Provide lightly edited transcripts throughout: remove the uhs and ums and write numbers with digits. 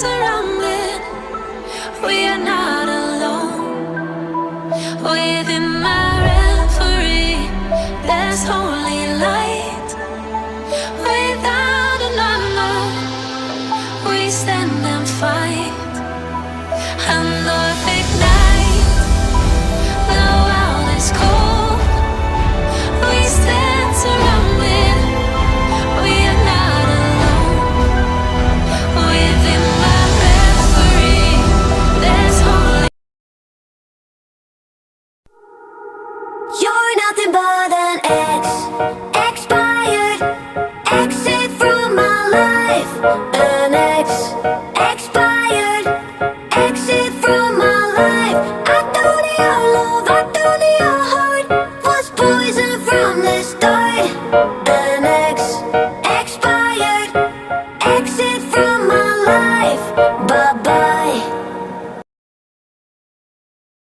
surrounded. We are not alone. Within my reverie, there's holy light. Without an unknown, we stand and fight. And Lord, ignite. The world is cold. We stand surrounded. We are not alone. Within my reverie, there's holy. You're nothing but an ex, expired, exit from my life. An expired, exit from my life. I thought your love, I thought your heart was poison from the start. An expired, exit from my life. Bye bye.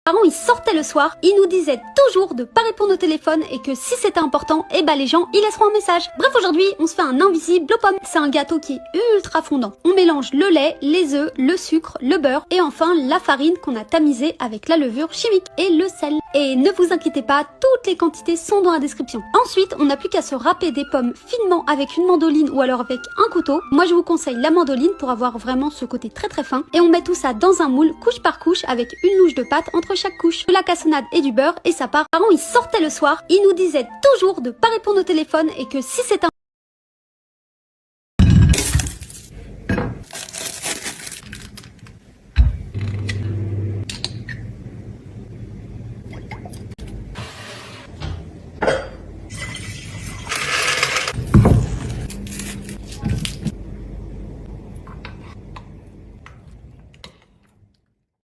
Parents, ils sortaient le soir, ils nous disaient toujours de pas répondre au téléphone et que si c'était important, eh ben les gens ils laisseront un message. Bref, aujourd'hui, on se fait un invisible aux pommes. C'est un gâteau qui est ultra fondant. On mélange le lait, les œufs, le sucre, le beurre et enfin la farine qu'on a tamisée avec la levure chimique et le sel. Et ne vous inquiétez pas, toutes les quantités sont dans la description. Ensuite, on n'a plus qu'à se râper des pommes finement avec une mandoline ou alors avec un couteau. Moi, je vous conseille la mandoline pour avoir vraiment ce côté très très fin. Et on met tout ça dans un moule, couche par couche, avec une louche de pâte entre chaque couche, de la cassonade et du beurre et ça part. Parents, ils sortaient le soir, ils nous disaient toujours de pas répondre au téléphone et que si c'était